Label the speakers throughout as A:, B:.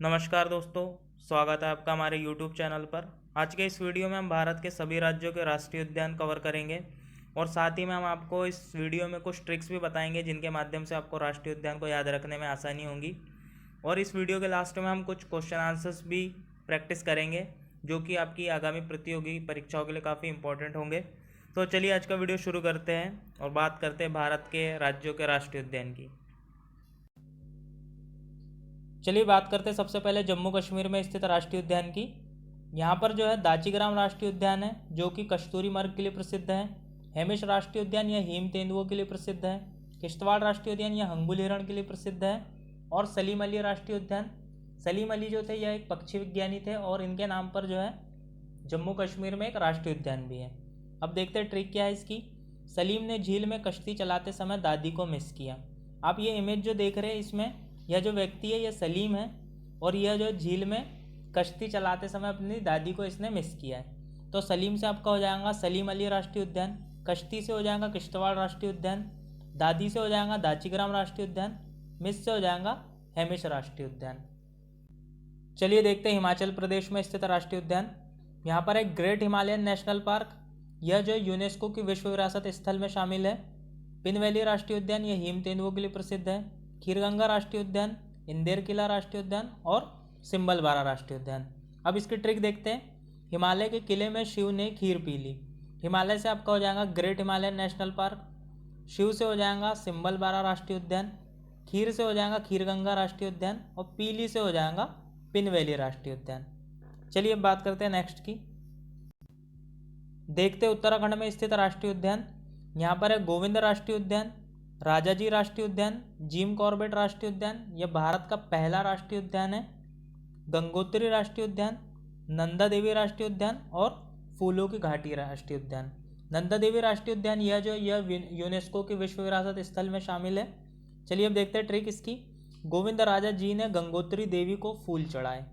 A: नमस्कार दोस्तों, स्वागत है आपका हमारे YouTube चैनल पर। आज के इस वीडियो में हम भारत के सभी राज्यों के राष्ट्रीय उद्यान कवर करेंगे और साथ ही में हम आपको इस वीडियो में कुछ ट्रिक्स भी बताएंगे जिनके माध्यम से आपको राष्ट्रीय उद्यान को याद रखने में आसानी होगी। और इस वीडियो के लास्ट में हम कुछ क्वेश्चन आंसर्स भी प्रैक्टिस करेंगे जो कि आपकी आगामी प्रतियोगी परीक्षाओं के लिए काफ़ी इंपॉर्टेंट होंगे। तो चलिए आज का वीडियो शुरू करते हैं और बात करते हैं भारत के राज्यों के राष्ट्रीय उद्यान की। चलिए बात करते हैं सबसे पहले जम्मू कश्मीर में स्थित राष्ट्रीय उद्यान की। यहाँ पर जो है दाचीग्राम राष्ट्रीय उद्यान है जो कि कस्तूरी मृग के लिए प्रसिद्ध है। हेमिश राष्ट्रीय उद्यान यह हिम तेंदुओं के लिए प्रसिद्ध है। किश्तवाड़ राष्ट्रीय उद्यान यह हंगुल हिरण के लिए प्रसिद्ध है। और सलीम अली राष्ट्रीय उद्यान, सलीम अली जो थे यह एक पक्षी विज्ञानी थे और इनके नाम पर जो है जम्मू कश्मीर में एक राष्ट्रीय उद्यान भी है। अब देखते हैं ट्रिक क्या है इसकी। सलीम ने झील में कश्ती चलाते समय दादी को मिस किया। आप ये इमेज जो देख रहे हैं इसमें यह जो व्यक्ति है यह सलीम है और यह जो झील में कश्ती चलाते समय अपनी दादी को इसने मिस किया है। तो सलीम से आपका हो जाएगा सलीम अली राष्ट्रीय उद्यान, कश्ती से हो जाएगा किश्तवाड़ राष्ट्रीय उद्यान, दादी से हो जाएगा दाचीग्राम राष्ट्रीय उद्यान, मिस से हो जाएगा हेमिश राष्ट्रीय उद्यान। चलिए देखते हैं हिमाचल प्रदेश में स्थित राष्ट्रीय उद्यान। यहाँ पर एक ग्रेट हिमालयन नेशनल पार्क, यह जो यूनेस्को की विश्व विरासत स्थल में शामिल है। पिन वैली राष्ट्रीय उद्यान यह हिम तेंदुओं के लिए प्रसिद्ध है। खीरगंगा राष्ट्रीय उद्यान, इंदेर किला राष्ट्रीय उद्यान और सिम्बलबारा राष्ट्रीय उद्यान। अब इसकी ट्रिक देखते हैं। हिमालय के किले में शिव ने खीर पी ली। हिमालय से आपका हो जाएगा ग्रेट हिमालयन नेशनल पार्क, शिव से हो जाएगा सिम्बलबारा राष्ट्रीय उद्यान, खीर से हो जाएगा खीरगंगा राष्ट्रीय उद्यान और पीली से हो जाएगा पिन वैली राष्ट्रीय उद्यान। चलिए अब बात करते हैं नेक्स्ट की। देखते हैं उत्तराखंड में स्थित राष्ट्रीय उद्यान। यहाँ पर है गोविंद राष्ट्रीय उद्यान, राजाजी राष्ट्रीय उद्यान, जिम कॉर्बेट राष्ट्रीय उद्यान यह भारत का पहला राष्ट्रीय उद्यान है, गंगोत्री राष्ट्रीय उद्यान, नंदा देवी राष्ट्रीय उद्यान और फूलों की घाटी राष्ट्रीय उद्यान। नंदा देवी राष्ट्रीय उद्यान यह यूनेस्को की विश्व विरासत स्थल में शामिल है। चलिए अब देखते हैं ट्रिक इसकी। गोविंद राजा जी ने गंगोत्री देवी को फूल चढ़ाए।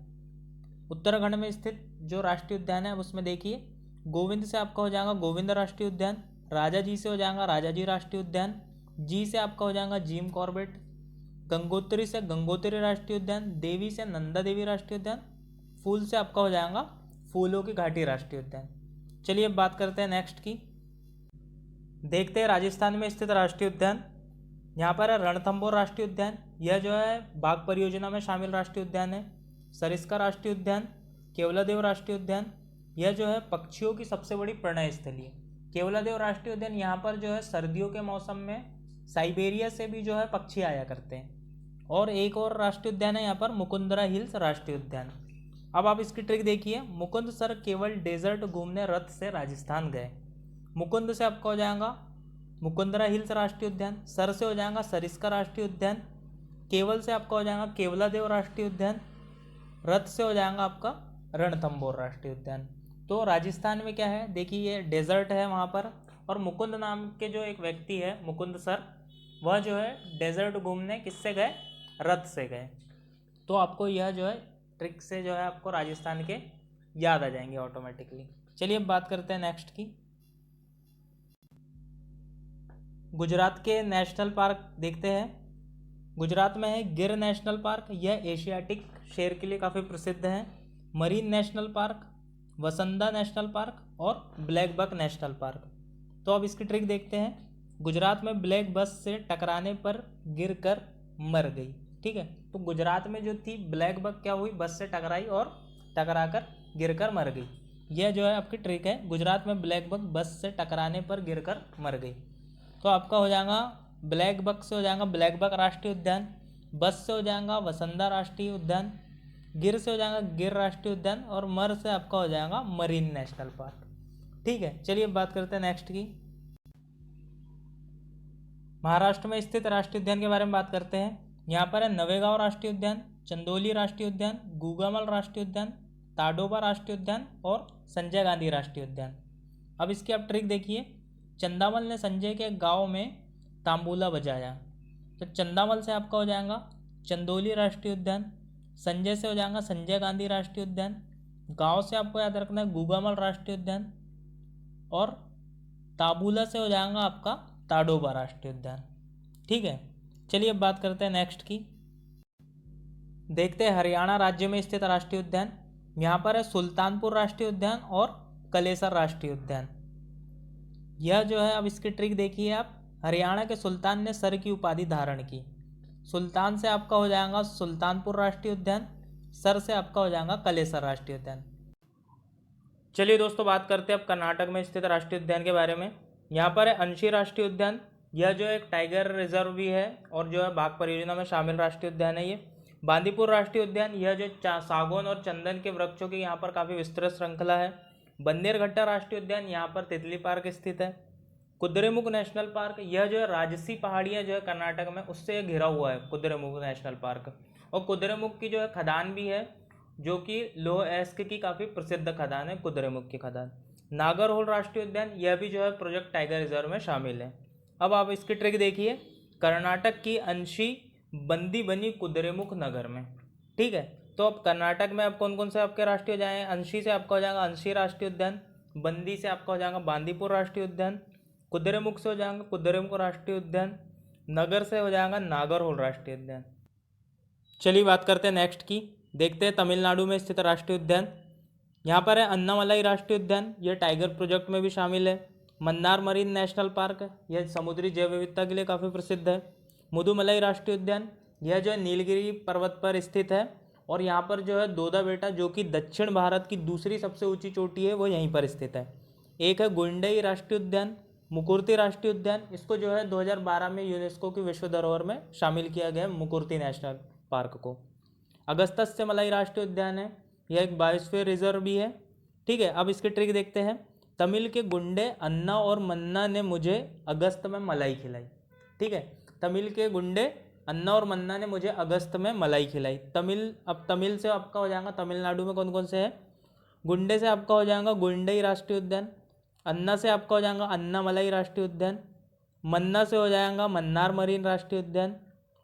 A: उत्तराखंड में स्थित जो राष्ट्रीय उद्यान है उसमें देखिए गोविंद से आपका हो जाएगा गोविंद राष्ट्रीय उद्यान, राजा जी से हो जाएगा राजाजी राष्ट्रीय उद्यान, जी से आपका हो जाएगा जिम कॉर्बेट, गंगोत्री से गंगोत्री राष्ट्रीय उद्यान, देवी से नंदा देवी राष्ट्रीय उद्यान, फूल से आपका हो जाएगा फूलों की घाटी राष्ट्रीय उद्यान। चलिए अब बात करते हैं नेक्स्ट की। देखते हैं राजस्थान में स्थित राष्ट्रीय उद्यान। यहाँ पर है रणथंभौर राष्ट्रीय उद्यान, यह जो है बाघ परियोजना में शामिल राष्ट्रीय उद्यान है। सरिस्का राष्ट्रीय उद्यान, केवलादेव राष्ट्रीय उद्यान, यह जो है पक्षियों की सबसे बड़ी प्रणय स्थली है। केवलादेव राष्ट्रीय उद्यान यहाँ पर जो है सर्दियों के मौसम में साइबेरिया से भी जो है पक्षी आया करते हैं। और एक और राष्ट्रीय उद्यान है यहाँ पर मुकुंदरा हिल्स राष्ट्रीय उद्यान। अब आप इसकी ट्रिक देखिए। मुकुंद सर केवल डेजर्ट घूमने रथ से राजस्थान गए। मुकुंद से आपका हो जाएगा मुकुंदरा हिल्स राष्ट्रीय उद्यान, सर से हो जाएगा सरिस्का राष्ट्रीय उद्यान, केवल से आपका हो जाएगा केवलादेव राष्ट्रीय उद्यान, रथ से हो जाएगा आपका रणथंभौर राष्ट्रीय उद्यान। तो राजस्थान में क्या है देखिए ये डेजर्ट है वहाँ पर, और मुकुंद नाम के जो एक व्यक्ति है मुकुंद सर, वह जो है डेजर्ट घूमने किससे गए, रथ से गए। तो आपको यह जो है ट्रिक से जो है आपको राजस्थान के याद आ जाएंगे ऑटोमेटिकली। चलिए अब बात करते हैं नेक्स्ट की। गुजरात के नेशनल पार्क देखते हैं। गुजरात में है गिर नेशनल पार्क, यह एशियाटिक शेर के लिए काफ़ी प्रसिद्ध है। मरीन नेशनल पार्क, वसंदा नेशनल पार्क और ब्लैक बक नेशनल पार्क। तो अब इसकी ट्रिक देखते हैं। गुजरात में ब्लैक बस से टकराने पर गिरकर मर गई। ठीक है, तो गुजरात में जो थी ब्लैक बक क्या हुई, बस से टकराई और टकराकर गिरकर मर गई। यह जो है आपकी ट्रिक है। गुजरात में ब्लैक बक बस से टकराने पर गिरकर मर गई। तो आपका हो जाएगा ब्लैक बक से हो जाएगा ब्लैक बक राष्ट्रीय उद्यान, बस से हो जाएगा वसंदा राष्ट्रीय उद्यान, गिर से हो जाएगा गिर राष्ट्रीय उद्यान और मर से आपका हो जाएगा मरीन नेशनल पार्क। ठीक है, चलिए अब बात करते हैं नेक्स्ट की। महाराष्ट्र में स्थित राष्ट्रीय उद्यान के बारे में बात करते हैं। यहाँ पर है नवेगांव राष्ट्रीय उद्यान, चंदौली राष्ट्रीय उद्यान, गुगामल राष्ट्रीय उद्यान, ताडोबा राष्ट्रीय उद्यान और संजय गांधी राष्ट्रीय उद्यान। अब इसकी आप ट्रिक देखिए। चंदामल ने संजय के गांव में तांबूला बजाया। तो चंदामल से आपका हो जाएगा चंदौली राष्ट्रीय उद्यान, संजय से हो जाएगा संजय गांधी राष्ट्रीय उद्यान, गांव से आपको याद रखना है गुगामल राष्ट्रीय उद्यान और ताबूला से हो जाएगा आपका ताडोबा राष्ट्रीय उद्यान। ठीक है, चलिए अब बात करते हैं नेक्स्ट की। देखते हैं हरियाणा राज्य में स्थित राष्ट्रीय उद्यान। यहाँ पर है सुल्तानपुर राष्ट्रीय उद्यान और कलेसर राष्ट्रीय उद्यान। यह जो है, अब इसकी ट्रिक देखिए आप। हरियाणा के सुल्तान ने सर की उपाधि धारण की। सुल्तान से आपका हो जाएगा सुल्तानपुर राष्ट्रीय उद्यान, सर से आपका हो जाएगा कलेसर राष्ट्रीय उद्यान। चलिए दोस्तों, बात करते हैं अब कर्नाटक में स्थित राष्ट्रीय उद्यान के बारे में। यहाँ पर है अंशी राष्ट्रीय उद्यान। यह जो एक टाइगर रिजर्व भी है और जो है बाघ परियोजना में शामिल राष्ट्रीय उद्यान है ये। बांदीपुर राष्ट्रीय उद्यान, यह जो सागौन और चंदन के वृक्षों की यहाँ पर काफ़ी विस्तृत श्रृंखला है। बन्नेरघट्टा राष्ट्रीय उद्यान, यहाँ पर तितली पार्क स्थित है। कुद्रेमुख नेशनल पार्क, यह जो है राजसी पहाड़ियाँ जो है कर्नाटक में, उससे घिरा हुआ है कुद्रेमुख नेशनल पार्क। और कुद्रेमुख की जो है खदान भी है, जो कि लोह अयस्क की काफ़ी प्रसिद्ध खदान है कुद्रेमुख की खदान। नागरहोल राष्ट्रीय उद्यान, यह भी जो है प्रोजेक्ट टाइगर रिजर्व में शामिल है। अब आप इसकी ट्रिक देखिए। कर्नाटक की अंशी बंदी बनी कुद्रेमुख नगर में। ठीक है, तो अब कर्नाटक में अब कौन कौन से आपके राष्ट्रीय उद्यान हैं? अंशी से आपका हो जाएगा अंशी राष्ट्रीय उद्यान, बंदी से आपका हो जाएगा बांदीपुर राष्ट्रीय उद्यान, कुद्रेमुख से हो जाएगा कुद्रेमुख राष्ट्रीय उद्यान, नगर से हो जाएगा नागरहोल राष्ट्रीय उद्यान। चलिए बात करते हैं नेक्स्ट की। देखते हैं तमिलनाडु में स्थित राष्ट्रीय उद्यान। यहाँ पर है अन्नामलाई राष्ट्रीय उद्यान, यह टाइगर प्रोजेक्ट में भी शामिल है। मन्नार मरीन नेशनल पार्क, यह समुद्री जैव विविधता के लिए काफ़ी प्रसिद्ध है। मुदुमलाई राष्ट्रीय उद्यान, यह जो है नीलगिरी पर्वत पर स्थित है और यहाँ पर जो है दोदा बेटा, जो कि दक्षिण भारत की दूसरी सबसे ऊंची चोटी है, वो यहीं पर स्थित है। एक है गुंडई राष्ट्रीय उद्यान, मुकुर्ती राष्ट्रीय उद्यान, इसको जो है 2012 में यूनेस्को की विश्व धरोहर में शामिल किया गया है मुकुर्ती नेशनल पार्क को। अगस्त्य मलाई राष्ट्रीय उद्यान है, यह एक बायोस्फीयर रिजर्व भी है। ठीक है, अब इसकी ट्रिक देखते हैं। तमिल के गुंडे अन्ना और मन्ना ने मुझे अगस्त में मलाई खिलाई। ठीक है, तमिल के गुंडे अन्ना और मन्ना ने मुझे अगस्त में मलाई खिलाई। अब तमिल से आपका हो जाएगा, तमिलनाडु में कौन कौन से हैं? गुंडे से आपका हो जाएगा गुंडई राष्ट्रीय उद्यान, अन्ना से आपका हो जाएगा अन्ना मलाई राष्ट्रीय उद्यान, मन्ना से हो जाएगा मन्नार मरीन राष्ट्रीय उद्यान,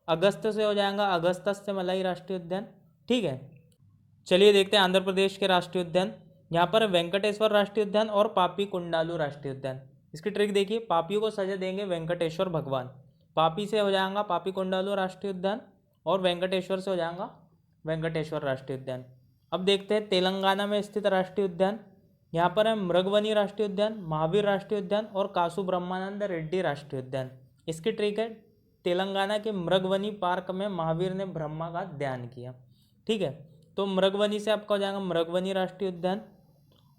A: अगस्त से हो जाएगा अगस्त्य मलाई राष्ट्रीय उद्यान। ठीक है, चलिए देखते हैं आंध्र प्रदेश के राष्ट्रीय उद्यान। यहाँ पर वेंकटेश्वर राष्ट्रीय उद्यान और पापी कुंडालू राष्ट्रीय उद्यान। इसकी ट्रिक देखिए। पापियों को सजा देंगे वेंकटेश्वर भगवान। पापी से हो जाएगा पापी कुंडालू राष्ट्रीय उद्यान और वेंकटेश्वर से हो जाएगा वेंकटेश्वर राष्ट्रीय उद्यान। अब देखते हैं तेलंगाना में स्थित राष्ट्रीय उद्यान। यहाँ पर है मृगवनी राष्ट्रीय उद्यान, महावीर राष्ट्रीय उद्यान और कासु ब्रह्मानंद रेड्डी राष्ट्रीय उद्यान। इसकी ट्रिक है, तेलंगाना के मृगवनी पार्क में महावीर ने ब्रह्मा का ध्यान किया। ठीक है, तो मृगवनी से आपका हो जाएगा मृगवनी राष्ट्रीय उद्यान,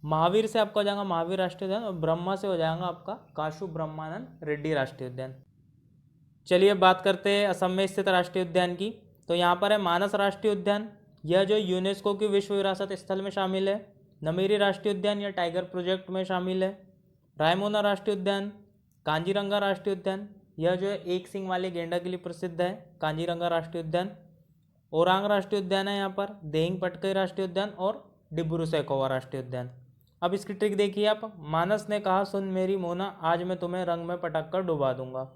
A: महावीर से आपका हो जाएगा महावीर राष्ट्रीय उद्यान और ब्रह्मा से हो जाएगा आपका कासु ब्रह्मानंद रेड्डी राष्ट्रीय उद्यान। चलिए अब बात करते हैं असम में स्थित राष्ट्रीय उद्यान की। तो यहाँ पर है मानस राष्ट्रीय उद्यान, यह जो यूनेस्को की विश्व विरासत स्थल में शामिल है। नमेरी राष्ट्रीय उद्यान, यह टाइगर प्रोजेक्ट में शामिल है। रायमोना राष्ट्रीय उद्यान, कांजीरंगा राष्ट्रीय उद्यान, यह जो है एक सींग वाले गेंडा के लिए प्रसिद्ध है, कांजीरंगा राष्ट्रीय उद्यान। ओरांग राष्ट्रीय उद्यान है यहाँ पर, देहिंग पटकई राष्ट्रीय उद्यान और डिब्रू सैखोवा राष्ट्रीय उद्यान। अब इसकी ट्रिक देखिए आप। मानस ने कहा सुन मेरी मोना, आज मैं तुम्हें रंग में पटक कर डुबा दूंगा।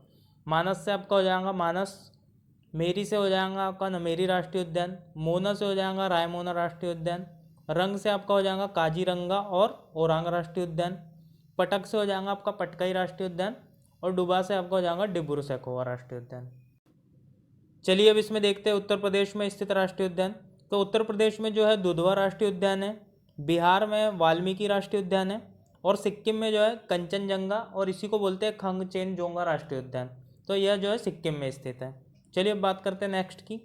A: मानस से आपका हो जाएगा मानस, मेरी से हो जाएगा आपका नमेरी राष्ट्रीय उद्यान, मोना से हो जाएगा रायमोना राष्ट्रीय उद्यान, रंग से आपका हो जाएगा काजीरंगा और ओरांग राष्ट्रीय उद्यान, पटक से हो जाएगा आपका पटकई राष्ट्रीय उद्यान और डुबा से आपका हो जाएगा डिब्रू सैखोवा राष्ट्रीय उद्यान। चलिए अब इसमें देखते हैं उत्तर प्रदेश में स्थित राष्ट्रीय उद्यान। तो उत्तर प्रदेश में जो है दुधवा राष्ट्रीय उद्यान है, बिहार में वाल्मीकि राष्ट्रीय उद्यान है और सिक्किम में जो है कंचनजंगा और इसी को बोलते हैं खंगचेनजोंगा राष्ट्रीय उद्यान। तो यह जो है सिक्किम में स्थित है। चलिए अब बात करते हैं नेक्स्ट की।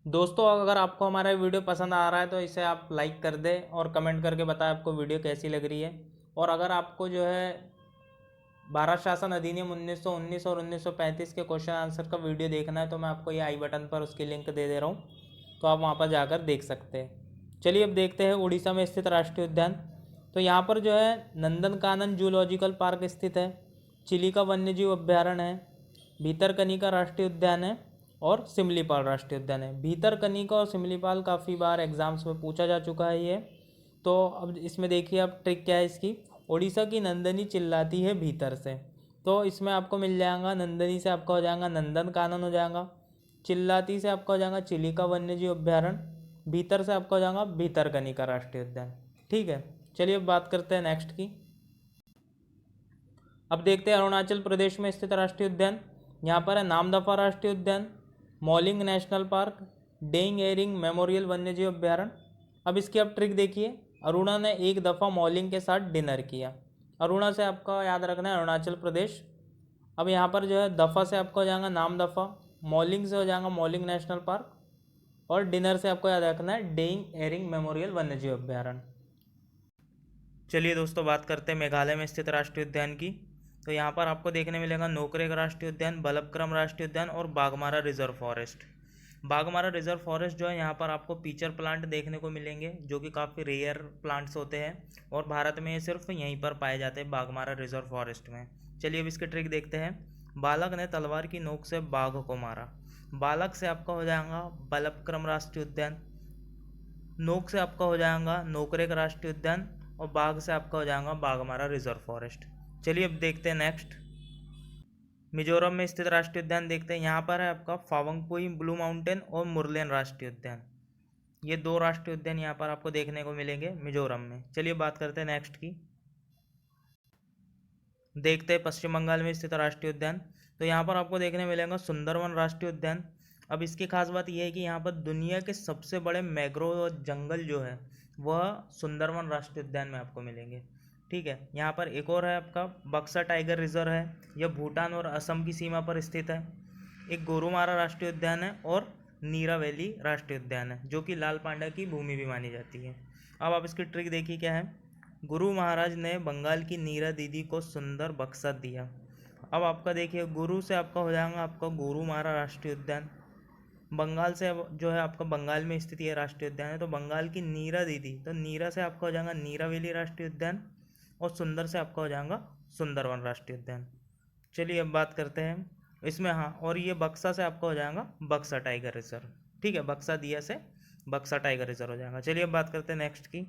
A: दोस्तों, अगर आपको हमारा वीडियो पसंद आ रहा है तो इसे आप लाइक कर दें और कमेंट करके बताएं आपको वीडियो कैसी लग रही है। और अगर आपको जो है भारत शासन अधिनियम 1919 और 1935 के क्वेश्चन आंसर का वीडियो देखना है तो मैं आपको ये आई बटन पर उसकी लिंक दे दे रहा हूँ, तो आप वहाँ पर जाकर देख सकते हैं। चलिए अब देखते हैं उड़ीसा में स्थित राष्ट्रीय उद्यान। तो यहाँ पर जो है नंदनकानन जूलॉजिकल पार्क स्थित है, चिलिका वन्यजीव अभ्यारण्य है, भीतरकनिका राष्ट्रीय उद्यान है और सिमलीपाल राष्ट्रीय उद्यान है। भीतरकनिका और सिमलीपाल काफ़ी बार एग्जाम्स में पूछा जा चुका है ये। तो अब इसमें देखिए आप ट्रिक क्या है इसकी। उड़ीसा की नंदनी चिल्लाती है भीतर से, तो इसमें आपको मिल जाएगा नंदनी से आपका हो जाएगा नंदनकानन हो जाएगा, चिल्लाती से आपका हो जाएगा चिलिका वन्यजीव अभ्यारण्य, भीतर से आपका हो जाएगा भीतरकनिका राष्ट्रीय उद्यान। ठीक है, चलिए अब बात करते हैं नेक्स्ट की। अब देखते हैं अरुणाचल प्रदेश में स्थित राष्ट्रीय उद्यान। यहाँ पर है नामदफा राष्ट्रीय उद्यान, Mouling national park, Daying Ering memorial वन्यजीव अभ्यारण्य। अब इसकी आप ट्रिक देखिए, अरुणा ने एक दफ़ा मॉलिंग के साथ डिनर किया। अरुणा से आपका याद रखना है अरुणाचल प्रदेश। अब यहाँ पर जो है दफ़ा से आपको हो जाएगा नाम दफ़ा, मॉलिंग से हो जाएगा मॉलिंग नेशनल पार्क, और डिनर से आपको याद रखना है डेइंग एरिंग मेमोरियल वन्यजीव अभ्यारण्य। चलिए दोस्तों, बात करते हैं मेघालय में स्थित राष्ट्रीय उद्यान की। तो यहाँ पर आपको देखने मिलेगा नोकरेक राष्ट्रीय उद्यान, बलबक्रम राष्ट्रीय उद्यान और Baghmara reserve forest. Baghmara reserve forest जो है, यहाँ पर आपको पीचर प्लांट देखने को मिलेंगे जो कि काफ़ी रेयर प्लांट्स होते हैं, और भारत में सिर्फ यहीं पर पाए जाते हैं, बाघमारा रिजर्व फॉरेस्ट में। चलिए अब इसकी ट्रिक देखते हैं। बालक ने तलवार की नोक से बाघ को मारा। बालक से आपका हो जाएगा बलबक्रम राष्ट्रीय उद्यान, नोक से आपका हो जाएगा नोकरेक राष्ट्रीय उद्यान, और बाघ से आपका हो जाएगा बाघमारा रिजर्व फॉरेस्ट। चलिए अब देखते हैं नेक्स्ट। मिजोरम में स्थित राष्ट्रीय उद्यान देखते हैं। यहाँ पर है आपका फावंगपुई ब्लू माउंटेन और मुरलेन राष्ट्रीय उद्यान। ये दो राष्ट्रीय उद्यान यहाँ पर आपको देखने को मिलेंगे मिजोरम में। चलिए बात करते हैं नेक्स्ट की। देखते हैं पश्चिम बंगाल में स्थित राष्ट्रीय उद्यान। तो यहाँ पर आपको देखने मिलेगा सुंदरवन राष्ट्रीय उद्यान। अब इसकी खास बात यह है कि यहाँ पर दुनिया के सबसे बड़े मैंग्रोव जंगल जो है वह सुंदरवन राष्ट्रीय उद्यान में आपको मिलेंगे। ठीक है, यहाँ पर एक और है आपका बक्सा टाइगर रिजर्व है, यह भूटान और असम की सीमा पर स्थित है। एक गोरुमारा राष्ट्रीय उद्यान है और नीरा वैली राष्ट्रीय उद्यान है, जो कि लाल पांडा की भूमि भी मानी जाती है। अब आप इसकी ट्रिक देखिए क्या है। गुरु महाराज ने बंगाल की नीरा दीदी को सुंदर बक्सा दिया। अब आपका देखिए, गुरु से आपका हो जाएगा आपका गोरुमारा राष्ट्रीय उद्यान। बंगाल से जो है आपका बंगाल में स्थित ये राष्ट्रीय उद्यान है, तो बंगाल की नीरा दीदी, तो नीरा से आपका हो जाएगा नीरा वैली राष्ट्रीय उद्यान, और सुंदर से आपका हो जाएगा सुंदरवन राष्ट्रीय उद्यान। चलिए अब बात करते हैं इसमें, हाँ, और ये बक्सा से आपका हो जाएगा बक्सा टाइगर रिजर्व। ठीक है, बक्सा दिया से बक्सा टाइगर रिजर्व हो जाएगा। चलिए अब बात करते हैं नेक्स्ट की।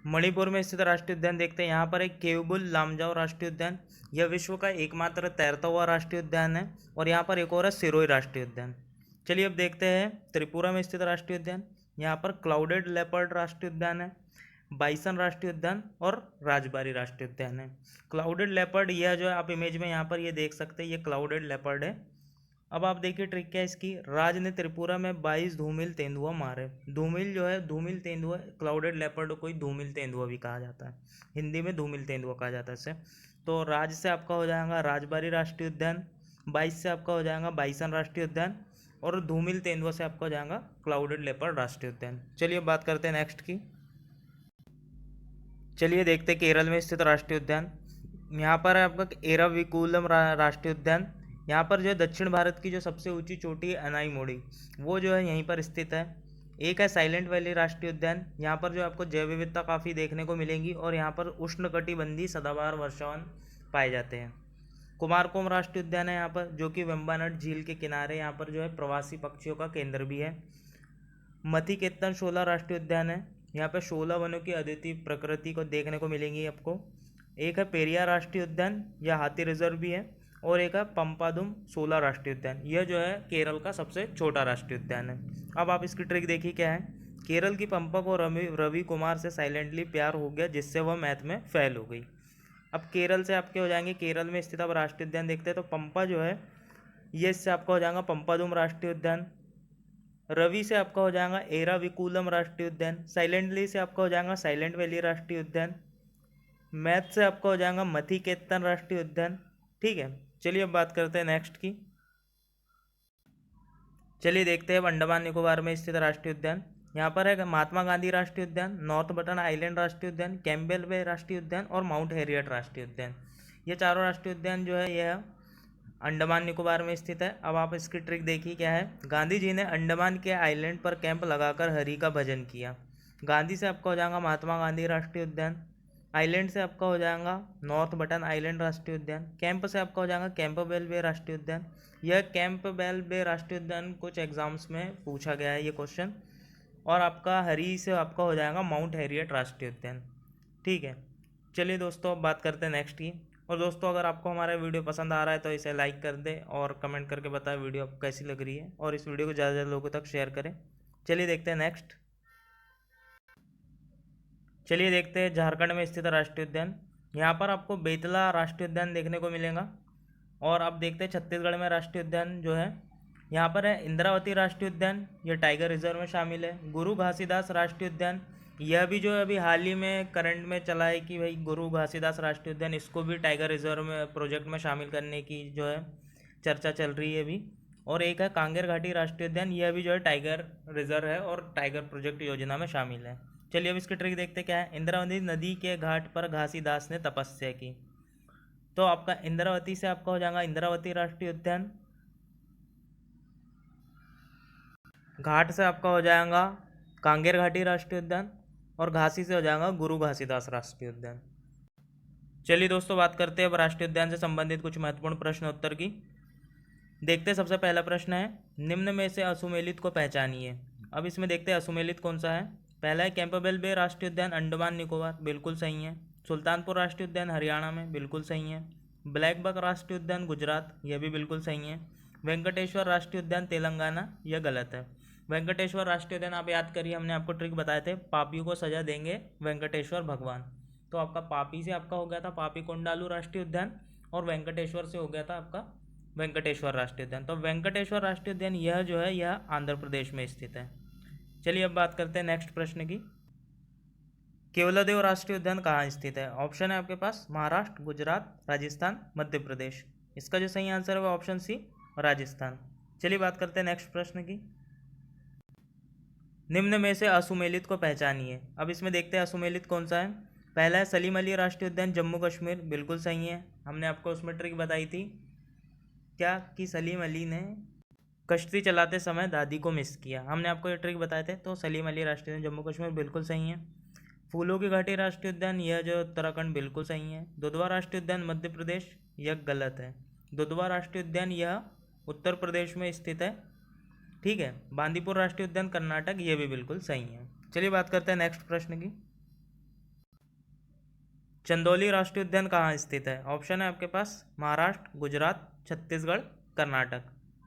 A: मणिपुर में स्थित राष्ट्रीय उद्यान देखते हैं। यहाँ पर एक केवबुल लामजाओ राष्ट्रीय उद्यान, यह विश्व का एकमात्र तैरता हुआ राष्ट्रीय उद्यान है, और यहाँ पर एक और है सिरोही राष्ट्रीय उद्यान। चलिए अब देखते हैं त्रिपुरा में स्थित राष्ट्रीय उद्यान। यहाँ पर क्लाउडेड लेपर्ड राष्ट्रीय उद्यान है, बाइसन राष्ट्रीय उद्यान और राजबारी राष्ट्रीय उद्यान है। क्लाउडेड लेपर्ड यह जो है आप इमेज में यहाँ पर ये देख सकते हैं, ये क्लाउडेड लेपर्ड है। अब आप देखिए ट्रिक क्या है इसकी। राज ने त्रिपुरा में 22 धूमिल तेंदुआ मारे। धूमिल जो है, धूमिल तेंदुआ, क्लाउडेड लेपर्ड को ही धूमिल तेंदुआ भी कहा जाता है, हिंदी में धूमिल तेंदुआ कहा जाता है इसे। तो राज से आपका हो जाएगा राजबारी राष्ट्रीय उद्यान, 22 से आपका हो जाएगा बाइसन राष्ट्रीय उद्यान, और धूमिल तेंदुआ से आपका हो जाएगा क्लाउडेड लेपर्ड राष्ट्रीय उद्यान। चलिए बात करते हैं नेक्स्ट की। चलिए देखते हैं केरल में स्थित राष्ट्रीय उद्यान। यहाँ पर है आपका एराविकुलम राष्ट्रीय उद्यान। यहाँ पर जो है दक्षिण भारत की जो सबसे ऊंची चोटी है अनाईमोड़ी, वो जो है यहीं पर स्थित है। एक है साइलेंट वैली राष्ट्रीय उद्यान। यहाँ पर जो आपको जैव विविधता काफ़ी देखने को मिलेंगी, और यहाँ पर उष्णकटिबंधीय सदाबहार वर्षावन पाए जाते हैं। कुमारकोम राष्ट्रीय उद्यान है यहाँ पर, जो कि वेम्बानाड झील के किनारे यहाँ पर जो है प्रवासी पक्षियों का केंद्र भी है। मथिकेतन शोला राष्ट्रीय उद्यान है, यहाँ पर 16 वनों की अद्वितीय प्रकृति को देखने को मिलेंगी आपको। एक है पेरियार राष्ट्रीय उद्यान, यह हाथी रिजर्व भी है, और एक है पंपादुम 16 राष्ट्रीय उद्यान, यह जो है केरल का सबसे छोटा राष्ट्रीय उद्यान है। अब आप इसकी ट्रिक देखिए क्या है। केरल की पंपा को रवि कुमार से साइलेंटली प्यार हो गया, जिससे वह मैथ में फेल हो गई। अब केरल से आपके हो जाएंगे, केरल में स्थित अब राष्ट्रीय उद्यान देखते हैं। तो पंपा जो है ये इससे आपका हो जाएगा पंपादुम राष्ट्रीय उद्यान। रवि से आपका हो जाएगा एराविकुलम राष्ट्रीय उद्यान। साइलेंटली से आपका हो जाएगा साइलेंट वैली राष्ट्रीय उद्यान। मैथ से आपका हो जाएगा मथिकेतन राष्ट्रीय उद्यान। ठीक है, चलिए अब बात करते हैं नेक्स्ट की। चलिए देखते हैं अंडमान निकोबार में स्थित राष्ट्रीय उद्यान। यहाँ पर है महात्मा गांधी राष्ट्रीय उद्यान, नॉर्थ बटन आइलैंड राष्ट्रीय उद्यान, कैम्पबेल बे राष्ट्रीय उद्यान और माउंट हैरियट राष्ट्रीय उद्यान। ये चारों राष्ट्रीय उद्यान जो है यह अंडमान निकोबार में स्थित है। अब आप इसकी ट्रिक देखिए क्या है। गांधी जी ने अंडमान के आइलैंड पर कैंप लगाकर हरि का भजन किया। गांधी से आपका हो जाएगा महात्मा गांधी राष्ट्रीय उद्यान। आइलैंड से आपका हो जाएगा नॉर्थ बटन आइलैंड राष्ट्रीय उद्यान। कैंप से आपका हो जाएगा कैंपबेल बे राष्ट्रीय उद्यान। यह कैंपबेल बे राष्ट्रीय उद्यान कुछ एग्जाम्स में पूछा गया है ये क्वेश्चन। और आपका हरी से आपका हो जाएगा माउंट हैरियट राष्ट्रीय उद्यान। ठीक है, चलिए दोस्तों अब बात करते हैं नेक्स्ट की। और दोस्तों अगर आपको हमारा वीडियो पसंद आ रहा है तो इसे लाइक कर दें और कमेंट करके बताएं वीडियो आपको कैसी लग रही है, और इस वीडियो को ज़्यादा से ज़्यादा लोगों तक शेयर करें। चलिए देखते हैं नेक्स्ट। चलिए देखते हैं झारखंड में स्थित राष्ट्रीय उद्यान। यहाँ पर आपको बेतला राष्ट्रीय उद्यान देखने को मिलेगा। और अब देखते हैं छत्तीसगढ़ में राष्ट्रीय उद्यान जो है यहाँ पर है इंद्रावती राष्ट्रीय उद्यान, यह टाइगर रिजर्व में शामिल है। गुरु घासीदास राष्ट्रीय उद्यान, यह भी जो है अभी हाल ही में करंट में चला है कि भाई गुरु घासीदास राष्ट्रीय उद्यान इसको भी टाइगर रिजर्व में प्रोजेक्ट में शामिल करने की जो है चर्चा चल रही है अभी। और एक है कांगेर घाटी राष्ट्रीय उद्यान, यह भी जो है टाइगर रिजर्व है और टाइगर प्रोजेक्ट योजना में शामिल है। चलिए अब इसकी ट्रिक देखते क्या है। इंद्रावती नदी के घाट पर घासीदास ने तपस्या की, तो आपका इंद्रावती से आपका हो जाएगा इंद्रावती राष्ट्रीय उद्यान, घाट से आपका हो जाएगा कांगेर घाटी राष्ट्रीय उद्यान, और घासी से हो जाएगा गुरु घासीदास राष्ट्रीय उद्यान। चलिए दोस्तों बात करते हैं अब राष्ट्रीय उद्यान से संबंधित कुछ महत्वपूर्ण प्रश्न उत्तर की। देखते हैं सबसे पहला प्रश्न है निम्न में से असुमेलित को पहचानिए। अब इसमें देखते हैं असुमेलित कौन सा है। पहला है कैंपबेल बे राष्ट्रीय उद्यान अंडमान निकोबार, बिल्कुल सही है। सुल्तानपुर राष्ट्रीय उद्यान हरियाणा में, बिल्कुल सही है। ब्लैक बक राष्ट्रीय उद्यान गुजरात, यह भी बिल्कुल सही है। वेंकटेश्वर राष्ट्रीय उद्यान तेलंगाना, यह गलत है। वेंकटेश्वर राष्ट्रीय उद्यान आप याद करिए, हमने आपको ट्रिक बताए थे, पापियों को सजा देंगे वेंकटेश्वर भगवान, तो आपका पापी से आपका हो गया था पापी कोंडालू राष्ट्रीय उद्यान, और वेंकटेश्वर से हो गया था आपका वेंकटेश्वर राष्ट्रीय उद्यान। तो वेंकटेश्वर राष्ट्रीय उद्यान यह जो है यह आंध्र प्रदेश में स्थित है। चलिए अब बात करते हैं नेक्स्ट प्रश्न की। केवलादेव राष्ट्रीय उद्यान कहाँ स्थित है। ऑप्शन है आपके पास महाराष्ट्र, गुजरात, राजस्थान, मध्य प्रदेश। इसका जो सही आंसर है वो ऑप्शन सी राजस्थान। चलिए बात करते हैं नेक्स्ट प्रश्न की। निम्न में से असुमेलित को पहचानिए। अब इसमें देखते हैं असुमेलित कौन सा है। पहला है सलीम अली राष्ट्रीय उद्यान जम्मू कश्मीर, बिल्कुल सही है। हमने आपको उसमें ट्रिक बताई थी क्या कि सलीम अली ने कश्ती चलाते समय दादी को मिस किया, हमने आपको ये ट्रिक बताए थे। तो सलीम अली राष्ट्रीय उद्यान जम्मू कश्मीर बिल्कुल सही है। फूलों की घाटी राष्ट्रीय उद्यान यह जो उत्तराखंड, बिल्कुल सही है। दुधवा राष्ट्रीय उद्यान मध्य प्रदेश, यह गलत है। दुधवा राष्ट्रीय उद्यान यह उत्तर प्रदेश में स्थित है, ठीक है। बांदीपुर राष्ट्रीय उद्यान कर्नाटक, यह भी बिल्कुल सही है। चलिए बात करते हैं नेक्स्ट प्रश्न की। चंदौली राष्ट्रीय उद्यान कहाँ स्थित है। ऑप्शन है आपके पास महाराष्ट्र, गुजरात, छत्तीसगढ़, कर्नाटक।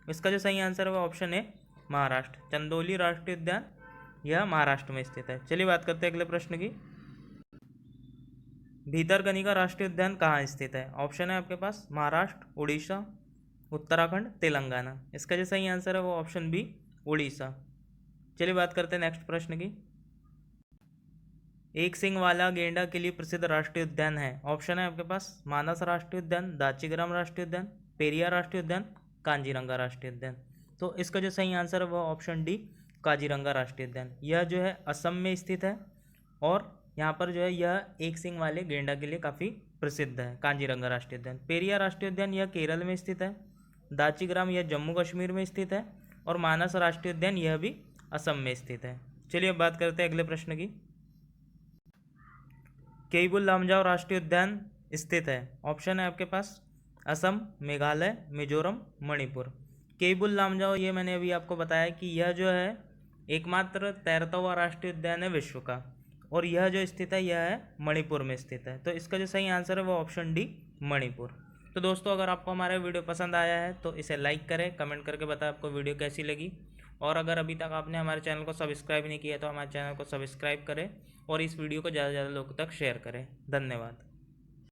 A: इसका जो सही आंसर है वो ऑप्शन है महाराष्ट्र। चंदौली राष्ट्रीय उद्यान यह महाराष्ट्र में स्थित है। चलिए बात करते हैं अगले प्रश्न की। भीतरकनिका राष्ट्रीय उद्यान कहाँ स्थित है। ऑप्शन है आपके पास महाराष्ट्र, उड़ीसा, उत्तराखंड, तेलंगाना। इसका जो सही आंसर है वो ऑप्शन बी उड़ीसा। चलिए बात करते हैं नेक्स्ट प्रश्न की। एक सिंग वाला गेंडा के लिए प्रसिद्ध राष्ट्रीय उद्यान है। ऑप्शन है आपके पास मानस राष्ट्रीय उद्यान, दाचीग्राम राष्ट्रीय उद्यान, पेरियार राष्ट्रीय उद्यान, काजीरंगा राष्ट्रीय उद्यान। तो इसका जो सही आंसर है वो ऑप्शन डी काजीरंगा राष्ट्रीय उद्यान। यह जो है असम में स्थित है, और यहाँ पर जो है यह एक सिंग वाले गेंडा के लिए काफ़ी प्रसिद्ध है काजीरंगा राष्ट्रीय उद्यान। पेरियार राष्ट्रीय उद्यान यह केरल में स्थित है। दाचीग्राम यह जम्मू कश्मीर में स्थित है, और मानस राष्ट्रीय उद्यान यह भी असम में स्थित है। चलिए अब बात करते हैं अगले प्रश्न की। केबुल लामजाओ राष्ट्रीय उद्यान स्थित है। ऑप्शन है आपके पास असम, मेघालय, मिजोरम, मणिपुर। केबुल लामजाओ ये मैंने अभी आपको बताया कि यह जो है एकमात्र तैरता हुआ राष्ट्रीय उद्यान है विश्व का, और यह जो स्थित है यह है मणिपुर में स्थित है। तो इसका जो सही आंसर है वो ऑप्शन डी मणिपुर। तो दोस्तों अगर आपको हमारा वीडियो पसंद आया है तो इसे लाइक करें, कमेंट करके बताएं आपको वीडियो कैसी लगी, और अगर अभी तक आपने हमारे चैनल को सब्सक्राइब नहीं किया तो हमारे चैनल को सब्सक्राइब करें, और इस वीडियो को ज़्यादा से ज़्यादा लोगों तक शेयर करें। धन्यवाद।